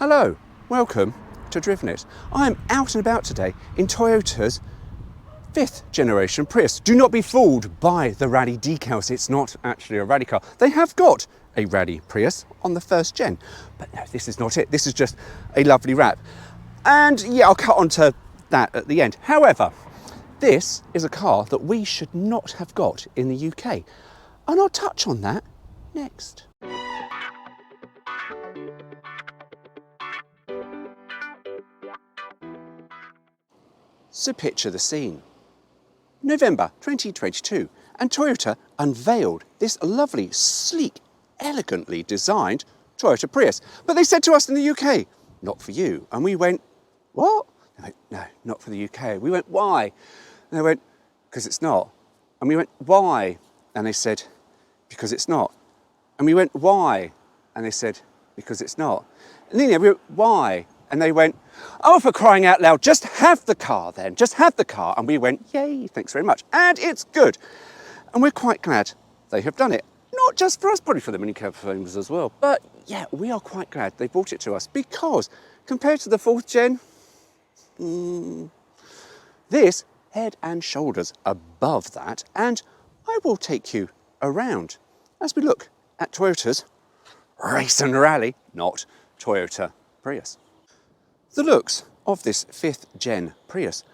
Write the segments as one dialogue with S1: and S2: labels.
S1: Hello, welcome to Driven It. I'm out and about today in Toyota's 5th generation Prius. Do not be fooled by the rally decals, it's not actually a rally car. They have got a rally Prius on the 1st gen, but no, this is not it. This is just a lovely wrap. And yeah, I'll cut onto that at the end. However, this is a car that we should not have got in the UK, and I'll touch on that next. So picture the scene. November 2022, and Toyota unveiled this lovely, sleek, elegantly designed Toyota Prius. But they said to us in the UK, not for you. And we went, what? They went, no, not for the UK. We went, why? And they went, because it's not. And we went, why? And they said, because it's not. And we went, why? And they said, because it's not. And then we went, why? And they went, oh, for crying out loud, just have the car then, just have the car. And we went, yay, thanks very much. And it's good. And we're quite glad they have done it. Not just for us, probably for the minicab owners as well. But yeah, we are quite glad they brought it to us because compared to the 4th gen, this head and shoulders above that. And I will take you around as we look at Toyota's race and rally, not Toyota Prius. The looks of this 5th gen Prius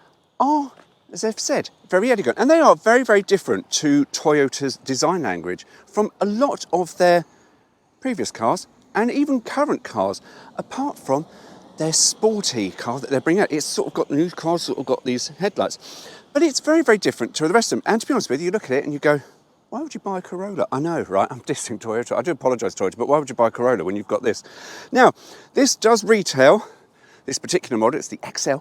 S1: are, as I've said, very elegant, and they are very, very different to Toyota's design language from a lot of their previous cars and even current cars, apart from their sporty car that they're bringing out. It's sort of got new cars, sort of got these headlights, but it's very, very different to the rest of them. And to be honest with you, you look at it and you go, why would you buy a Corolla? I know, right? I'm dissing Toyota. I do apologise, Toyota, but why would you buy a Corolla when you've got this? Now, this does retail, this particular model, it's the XL,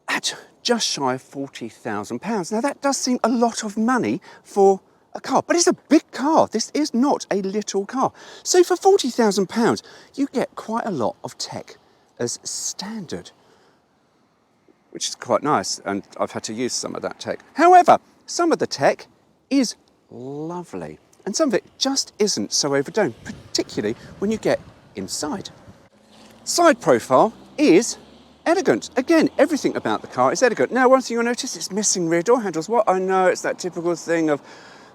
S1: at just shy of £40,000. Now that does seem a lot of money for a car, but it's a big car. This is not a little car. So for £40,000, you get quite a lot of tech as standard, which is quite nice, and I've had to use some of that tech. However, some of the tech is lovely, and some of it just isn't so overdone, particularly when you get inside. Side profile is elegant. Again, everything about the car is elegant. Now, one thing you'll notice, it's missing rear door handles. What I know, it's that typical thing of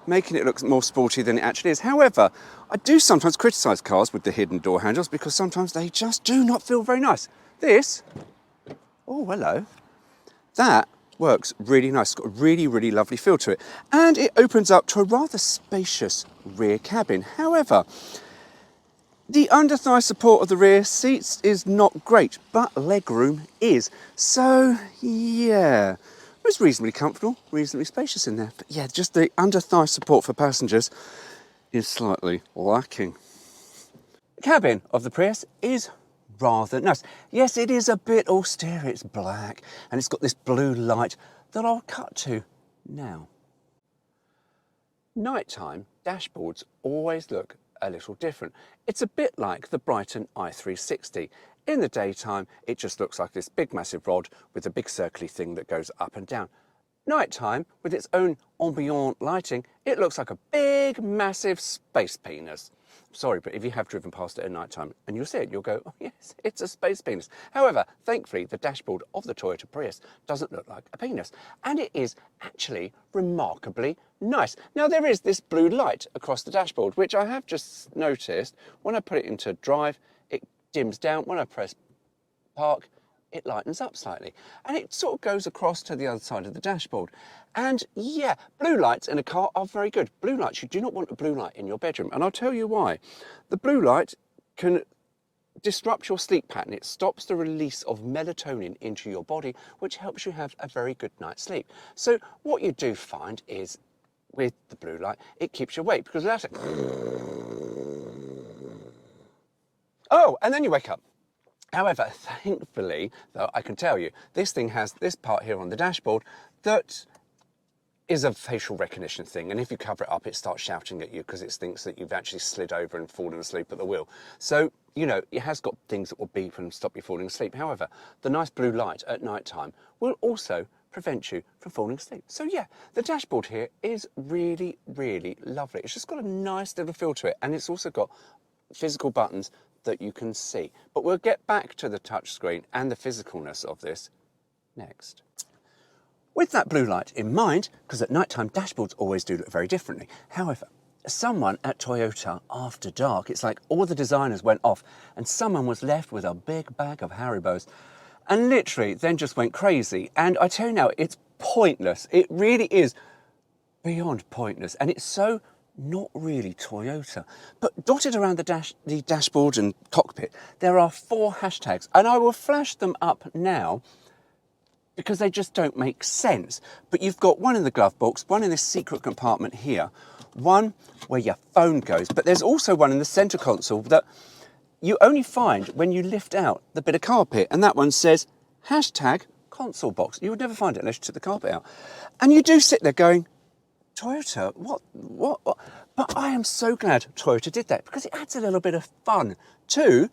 S1: making it look more sporty than it actually is. However, I do sometimes criticise cars with the hidden door handles because sometimes they just do not feel very nice. This, oh, hello, that works really nice. It's got a really, really lovely feel to it. And it opens up to a rather spacious rear cabin. However, the under-thigh support of the rear seats is not great, but legroom is. So, yeah, it's reasonably comfortable, reasonably spacious in there. But yeah, just the under-thigh support for passengers is slightly lacking. The cabin of the Prius is rather nice. Yes, it is a bit austere. It's black, and it's got this blue light that I'll cut to now. Nighttime dashboards always look a little different. It's a bit like the Brighton i360. In the daytime, it just looks like this big massive rod with a big circly thing that goes up and down. Nighttime, with its own ambient lighting, it looks like a big massive space penis. Sorry, but if you have driven past it at night time and you'll see it, you'll go, oh yes, it's a space penis. However, thankfully, the dashboard of the Toyota Prius doesn't look like a penis. And it is actually remarkably nice. Now, there is this blue light across the dashboard, which I have just noticed. When I put it into drive, it dims down. When I press park, it lightens up slightly. And it sort of goes across to the other side of the dashboard. And yeah, blue lights in a car are very good. Blue lights, you do not want a blue light in your bedroom. And I'll tell you why. The blue light can disrupt your sleep pattern. It stops the release of melatonin into your body, which helps you have a very good night's sleep. So what you do find is with the blue light, it keeps you awake because without it, oh, and then you wake up. However, thankfully, though, I can tell you, this thing has this part here on the dashboard that is a facial recognition thing. And if you cover it up, it starts shouting at you because it thinks that you've actually slid over and fallen asleep at the wheel. So, you know, it has got things that will beep and stop you falling asleep. However, the nice blue light at night time will also prevent you from falling asleep. So yeah, the dashboard here is really, really lovely. It's just got a nice little feel to it. And it's also got physical buttons that you can see. But we'll get back to the touchscreen and the physicalness of this next. With that blue light in mind, because at nighttime dashboards always do look very differently. However, someone at Toyota after dark, it's like all the designers went off and someone was left with a big bag of Haribos and literally then just went crazy. And I tell you now, it's pointless. It really is beyond pointless. And it's so not really Toyota. But dotted around the dashboard and cockpit, there are 4 hashtags. And I will flash them up now because they just don't make sense. But you've got one in the glove box, one in this secret compartment here, one where your phone goes, but there's also one in the center console that you only find when you lift out the bit of carpet, and that one says hashtag console box. You would never find it unless you took the carpet out. And you do sit there going, Toyota, what? But I am so glad Toyota did that because it adds a little bit of fun to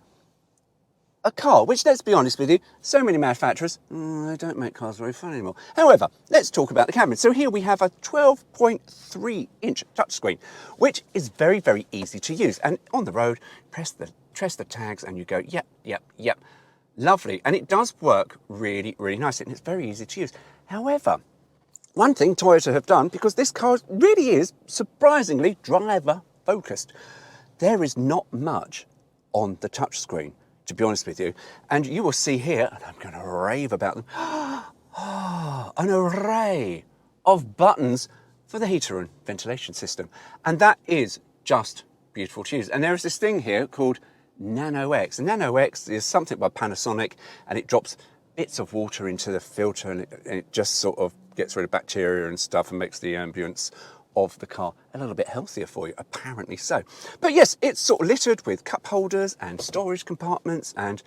S1: a car, which, let's be honest with you, so many manufacturers, they don't make cars very fun anymore. However, let's talk about the camera. So here we have a 12.3 inch touchscreen, which is very, very easy to use. And on the road, press the tags and you go, yep, yep, yep. Lovely. And it does work really, really nicely and it's very easy to use. However, one thing Toyota have done, because this car really is surprisingly driver focused, there is not much on the touchscreen, to be honest with you. And you will see here, and I'm going to rave about them, an array of buttons for the heater and ventilation system. And that is just beautiful to use. And there is this thing here called NanoX. And NanoX is something by Panasonic, and it drops bits of water into the filter and it just sort of gets rid of bacteria and stuff and makes the ambience of the car a little bit healthier for you, apparently so. But yes, it's sort of littered with cup holders and storage compartments, and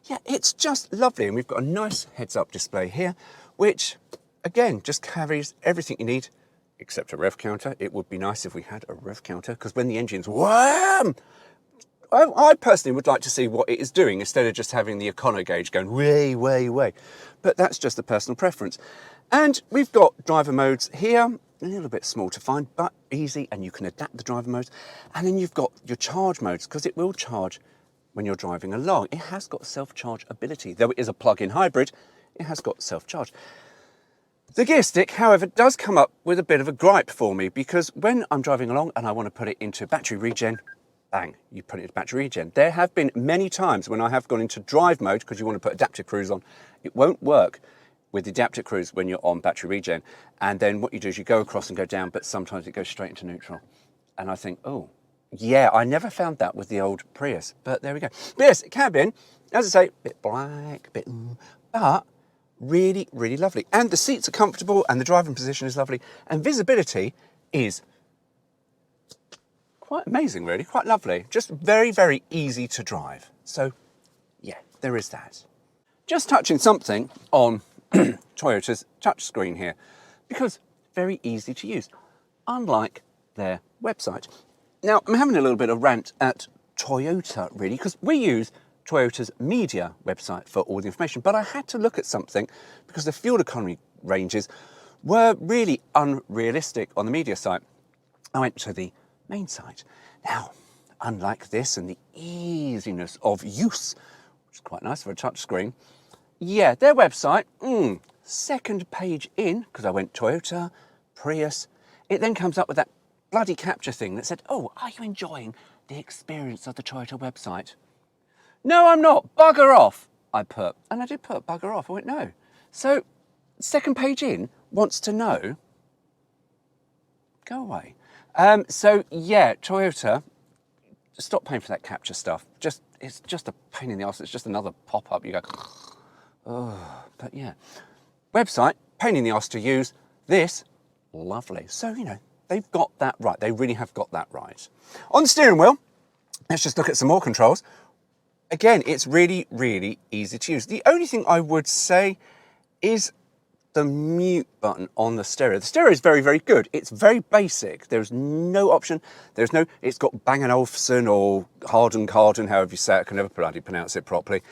S1: yeah, it's just lovely. And we've got a nice heads-up display here, which again just carries everything you need except a rev counter. It would be nice if we had a rev counter, because when the engine's wham, I personally would like to see what it is doing instead of just having the econo gauge going way, way, way. But that's just a personal preference. And we've got driver modes here, a little bit small to find, but easy, and you can adapt the driver modes. And then you've got your charge modes, because it will charge when you're driving along. It has got self-charge ability. Though it is a plug-in hybrid, it has got self-charge. The gear stick, however, does come up with a bit of a gripe for me, because when I'm driving along and I want to put it into battery regen, bang, you put it into battery regen. There have been many times when I have gone into drive mode, because you want to put adaptive cruise on. It won't work with the adaptive cruise when you're on battery regen. And then what you do is you go across and go down, but sometimes it goes straight into neutral. And I think, oh, yeah, I never found that with the old Prius, but there we go. But yes, cabin, as I say, bit black, bit, but really, really lovely. And the seats are comfortable and the driving position is lovely. And visibility is quite amazing, really, quite lovely. Just very, very easy to drive. So yeah, there is that. Just touching something on Toyota's touchscreen here, because very easy to use, unlike their website. Now, I'm having a little bit of rant at Toyota, really, because we use Toyota's media website for all the information, but I had to look at something because the fuel economy ranges were really unrealistic on the media site. I went to the main site. Now, unlike this and the easiness of use, which is quite nice for a touchscreen, yeah, their website, second page in, because I went Toyota, Prius, it then comes up with that bloody capture thing that said, oh, are you enjoying the experience of the Toyota website? No, I'm not. Bugger off, I put. And I did put bugger off. I went, no. So, second page in wants to know, go away. So, yeah, Toyota, stop paying for that capture stuff. It's just a pain in the arse. It's just another pop-up. You go, oh, but yeah. Website, pain in the arse to use. This, lovely. So, you know, they've got that right. They really have got that right. On the steering wheel, let's just look at some more controls. Again, it's really, really easy to use. The only thing I would say is the mute button on the stereo. The stereo is very, very good. It's very basic. There's no option. It's got Bang & Olufsen or Harden, however you say it. I can never bloody pronounce it properly.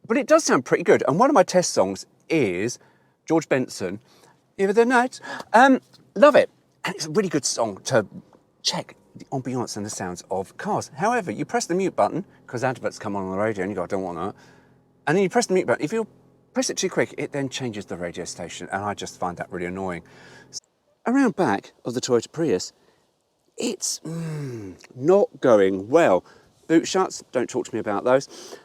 S1: But it does sound pretty good. And one of my test songs is George Benson, Give It the Night. Love it. And it's a really good song to check the ambiance and the sounds of cars. However, you press the mute button, because adverts come on the radio and you go, I don't want that. And then you press the mute button. If you press it too quick, it then changes the radio station, and I just find that really annoying. Around back of the Toyota Prius, it's not going well. Boot shuts, don't talk to me about those.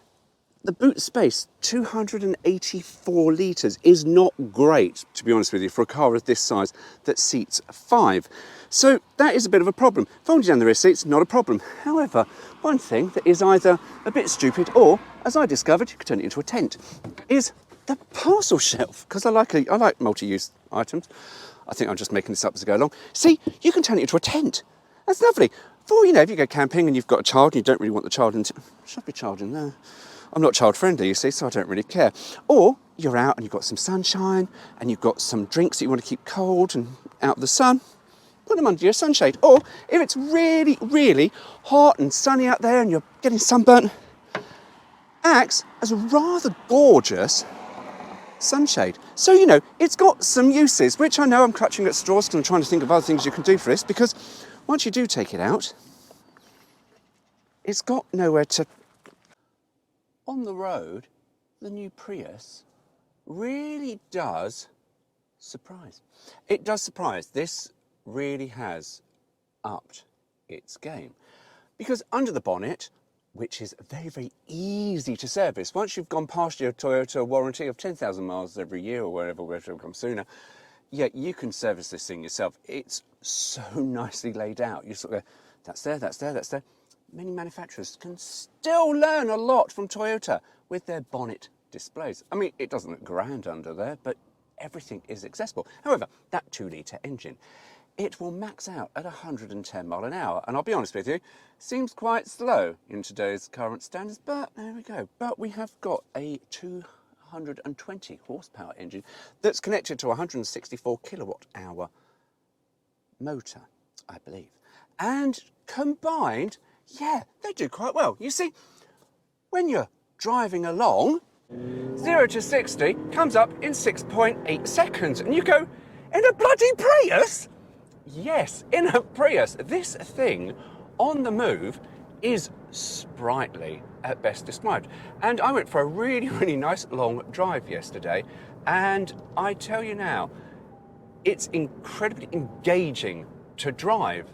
S1: The boot space, 284 litres, is not great, to be honest with you, for a car of this size that seats 5. So that is a bit of a problem. Folding down the rear seats, not a problem. However, one thing that is either a bit stupid or, as I discovered, you could turn it into a tent, is the parcel shelf, because I like multi-use items. I think I'm just making this up as I go along. See, you can turn it into a tent. That's lovely. For, if you go camping and you've got a child and you don't really want the child in... Should be child in there. I'm not child friendly, you see, so I don't really care. Or you're out and you've got some sunshine and you've got some drinks that you want to keep cold and out of the sun, put them under your sunshade. Or if it's really, really hot and sunny out there and you're getting sunburnt, acts as a rather gorgeous sunshade. So, it's got some uses, which I know I'm clutching at straws because I'm trying to think of other things you can do for this, because once you do take it out, it's got nowhere to... On the road, the new Prius really does surprise. It does surprise. This really has upped its game. Because under the bonnet, which is very, very easy to service, once you've gone past your Toyota warranty of 10,000 miles every year or wherever it will come sooner, yeah, you can service this thing yourself. It's so nicely laid out. You sort of go, that's there, that's there, that's there. Many manufacturers can still learn a lot from Toyota with their bonnet displays. I mean, it doesn't look grand under there, but everything is accessible. However, that 2-litre engine, it will max out at 110 mile an hour. And I'll be honest with you, seems quite slow in today's current standards, but there we go. But we have got a 220 horsepower engine that's connected to a 164 kilowatt hour motor, I believe. And combined, yeah, they do quite well. You see, when you're driving along, 0 to 60 comes up in 6.8 seconds. And you go, in a bloody Prius? Yes, in a Prius. This thing on the move is sprightly at best described. And I went for a really, really nice long drive yesterday. And I tell you now, it's incredibly engaging to drive.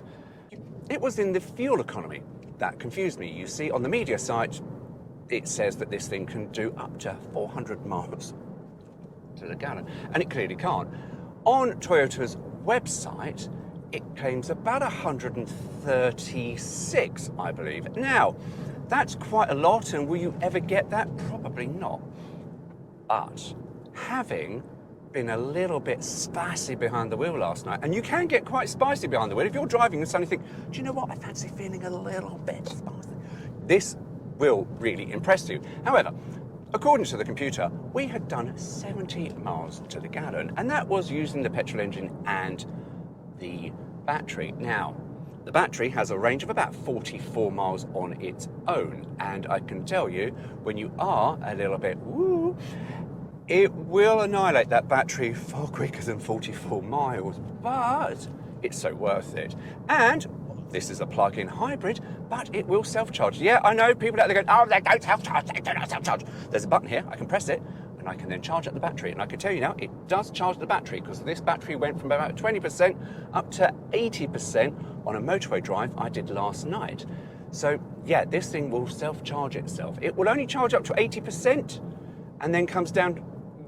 S1: It was in the fuel economy that confused me. You see, on the media site, it says that this thing can do up to 400 miles to the gallon, and it clearly can't. On Toyota's website, it claims about 136, I believe. Now, that's quite a lot, and will you ever get that? Probably not. But having been a little bit spicy behind the wheel last night, and you can get quite spicy behind the wheel if you're driving and suddenly think, do you know what, I fancy feeling a little bit spicy. This will really impress you. However, according to the computer, we had done 70 miles to the gallon, and that was using the petrol engine and the battery. Now, the battery has a range of about 44 miles on its own, and I can tell you, when you are a little bit woo, it will annihilate that battery far quicker than 44 miles, but it's so worth it. And this is a plug-in hybrid, but it will self-charge. Yeah, I know people out there going, oh, they don't self-charge, they do not self-charge. There's a button here, I can press it, and I can then charge up the battery. And I can tell you now, it does charge the battery, because this battery went from about 20% up to 80% on a motorway drive I did last night. So yeah, this thing will self-charge itself. It will only charge up to 80% and then comes down.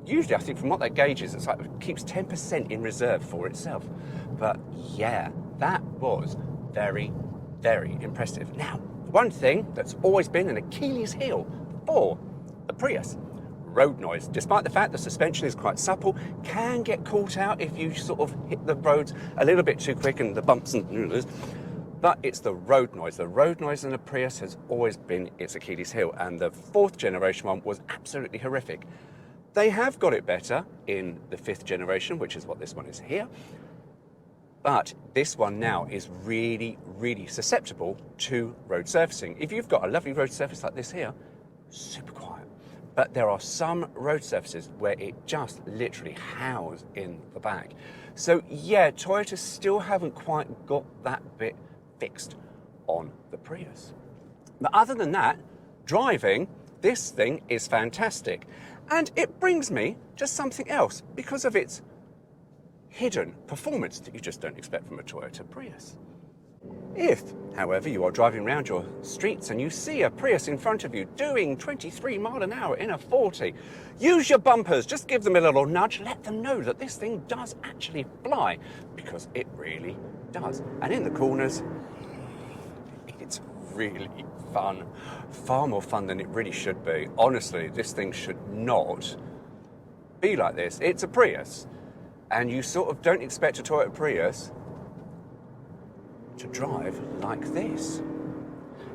S1: Usually, I think from what that gauge is, it's like it keeps 10% in reserve for itself. But yeah, that was very, very impressive. Now, one thing that's always been an Achilles heel for the Prius, road noise. Despite the fact the suspension is quite supple, can get caught out if you sort of hit the roads a little bit too quick and the bumps and... But it's the road noise. The road noise in the Prius has always been its Achilles heel, and the 4th generation one was absolutely horrific. They have got it better in the 5th generation, which is what this one is here. But this one now is really, really susceptible to road surfacing. If you've got a lovely road surface like this here, super quiet. But there are some road surfaces where it just literally howls in the back. So yeah, Toyota still haven't quite got that bit fixed on the Prius. But other than that, driving, this thing is fantastic. And it brings me to something else because of its hidden performance that you just don't expect from a Toyota Prius. If, however, you are driving around your streets and you see a Prius in front of you doing 23 miles an hour in a 40, use your bumpers, just give them a little nudge, let them know that this thing does actually fly, because it really does. And in the corners, it's really fun. Far more fun than it really should be. Honestly, this thing should not be like this. It's a Prius, and you sort of don't expect a Toyota Prius to drive like this.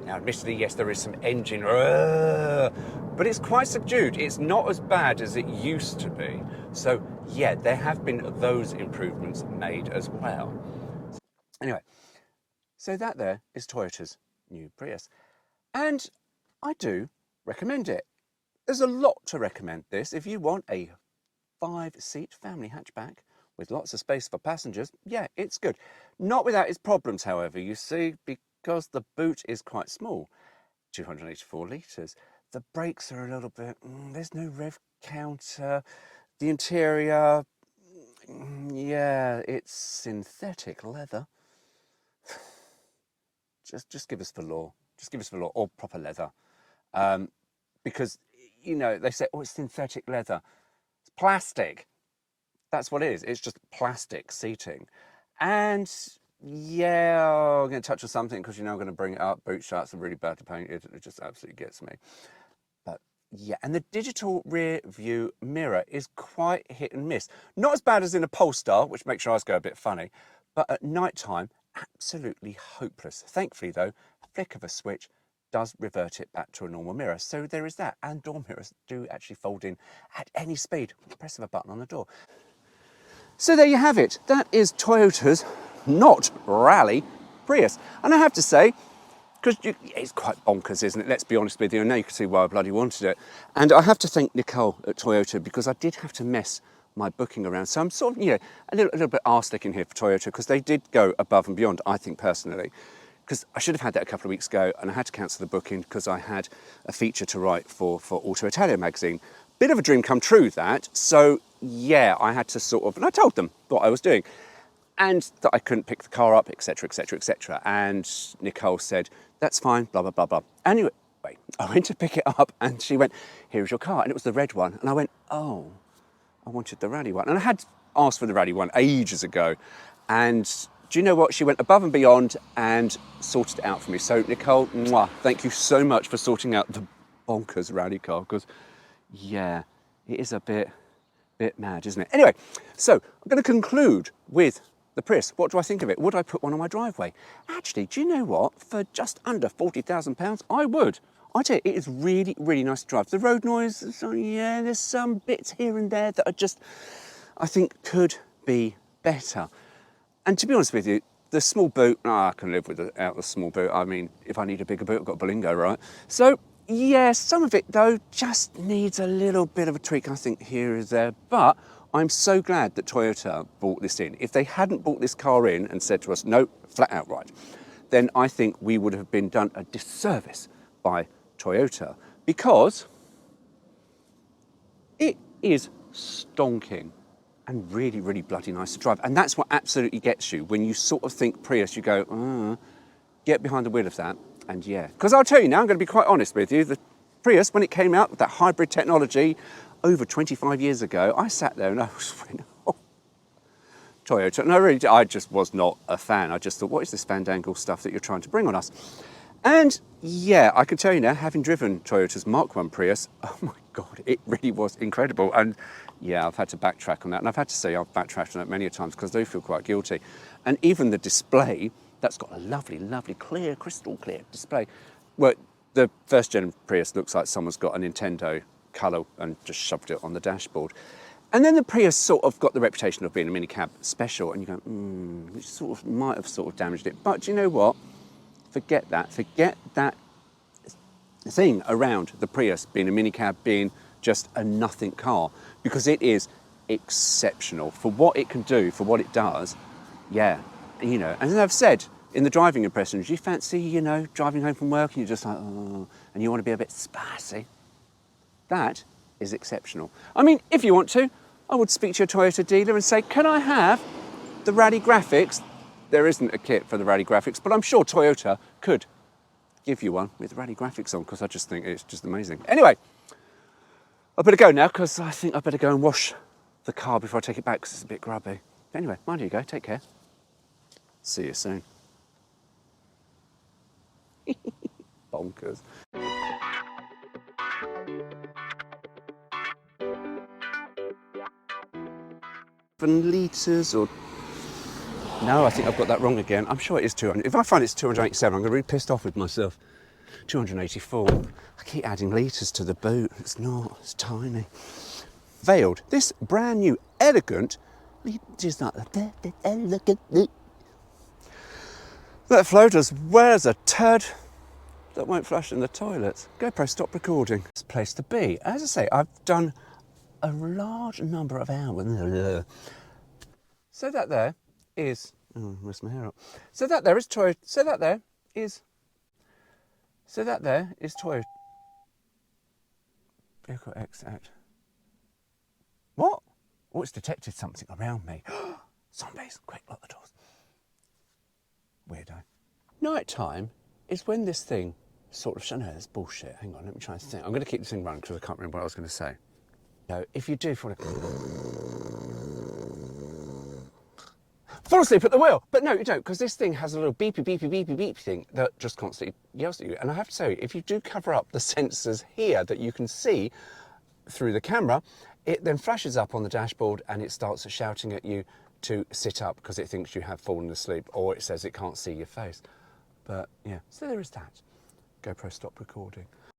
S1: Now, admittedly, yes, there is some engine, but it's quite subdued. It's not as bad as it used to be. So, yeah, there have been those improvements made as well. Anyway, so that there is Toyota's new Prius. And I do recommend it. There's a lot to recommend this. If you want a 5-seat family hatchback with lots of space for passengers, yeah, it's good. Not without its problems, however, you see, because the boot is quite small, 284 litres. The brakes are a little bit, there's no rev counter. The interior, yeah, it's synthetic leather. Just give us velour. Just give us velour or proper leather. Because, you know, they say, oh, it's synthetic leather. It's plastic. That's what it is. It's just plastic seating. And yeah, I'm going to touch on something because you know I'm going to bring it up. Boot shuts are really badly painted. It just absolutely gets me. But yeah, and the digital rear view mirror is quite hit and miss. Not as bad as in a Polestar, which makes your eyes go a bit funny, but at night time, absolutely hopeless. Thankfully though, a flick of a switch does revert it back to a normal mirror. So there is that. And door mirrors do actually fold in at any speed with the press of a button on the door. So there you have it. That is Toyota's not rally Prius. And I have to say, because it's quite bonkers, isn't it? Let's be honest with you. And now you can see why I bloody wanted it. And I have to thank Nicole at Toyota because I did have to mess my booking around. So I'm sort of, you know, a little bit arse-licking here for Toyota because they did go above and beyond, I think personally. Because I should have had that a couple of weeks ago and I had to cancel the booking because I had a feature to write for Auto Italia magazine. Bit of a dream come true, that. So yeah, I had to sort of, and I told them what I was doing and that I couldn't pick the car up, etc, etc, etc. And Nicole said, that's fine, blah, blah, blah, blah. Anyway, I went to pick it up and she went, here's your car. And it was the red one. And I went, oh, I wanted the rally one. And I had asked for the rally one ages ago. And do you know what? She went above and beyond and sorted it out for me. So Nicole, mwah, thank you so much for sorting out the bonkers rally car because yeah, it is a bit mad, isn't it? Anyway, so I'm going to conclude with the Prius. What do I think of it? Would I put one on my driveway? Actually, do you know what? For just under £40,000, I would. I tell you, it is really, really nice to drive. The road noise, yeah, there's some bits here and there that are just, I think, could be better. And to be honest with you, the small boot, I can live without the small boot. I mean, if I need a bigger boot, I've got Bolingo, right? So, yeah, some of it, though, just needs a little bit of a tweak, I think, here and there. But I'm so glad that Toyota brought this in. If they hadn't brought this car in and said to us, no, flat out right, then I think we would have been done a disservice by Toyota because it is stonking and really, really bloody nice to drive. And that's what absolutely gets you. When you sort of think Prius, you go, get behind the wheel of that. And yeah, because I'll tell you now, I'm going to be quite honest with you, the Prius, when it came out with that hybrid technology over 25 years ago, I sat there and I was went, oh, Toyota. And I just was not a fan. I just thought, what is this fandangle stuff that you're trying to bring on us? And yeah, I can tell you now, having driven Toyota's Mark I Prius, oh my God, it really was incredible. And yeah, I've had to backtrack on that. And I've had to say I've backtracked on that many times because I do feel quite guilty. And even the display, that's got a lovely, lovely, clear, crystal clear display. Well, the first gen Prius looks like someone's got a Nintendo colour and just shoved it on the dashboard. And then the Prius sort of got the reputation of being a minicab special. And you go, which sort of might have sort of damaged it. But do you know what? Forget that thing around the Prius being a minicab, being just a nothing car, because it is exceptional for what it can do, for what it does. Yeah, you know, and as I've said, in the driving impressions, you fancy, you know, driving home from work and you're just like, oh, and you want to be a bit spicy. That is exceptional. I mean, if you want to, I would speak to your Toyota dealer and say, can I have the rally graphics? There isn't a kit for the rally graphics, but I'm sure Toyota could give you one with rally graphics on, because I just think it's just amazing. Anyway, I better go now, because I think I better go and wash the car before I take it back, because it's a bit grubby. But anyway, mind you go, take care. See you soon. Bonkers. Litres or... No, I think I've got that wrong again. I'm sure it is 200. If I find it's 287, I'm going to be pissed off with myself. 284. I keep adding litres to the boot. It's not. It's tiny. Veiled. This brand new, elegant... Just like elegant... That floaters wears a turd that won't flush in the toilets. GoPro, stop recording. It's a place to be. As I say, I've done a large number of hours. So that there is... Oh, I messed my hair up. So that there is Toyota... So that there is Toyota... Vehicle exact. What? Oh, it's detected something around me. Zombies, quick, lock the doors. Weirdo. Night time is when this thing sort of... No, that's bullshit. Hang on, let me try and think. I'm going to keep this thing running because I can't remember what I was going to say. No, if you do want to... Fall asleep at the wheel. But no, you don't, because this thing has a little beepy, beepy, beepy, beep thing that just constantly yells at you. And I have to say, if you do cover up the sensors here that you can see through the camera, it then flashes up on the dashboard and it starts shouting at you to sit up because it thinks you have fallen asleep, or it says it can't see your face. But yeah, so there is that. GoPro, stop recording.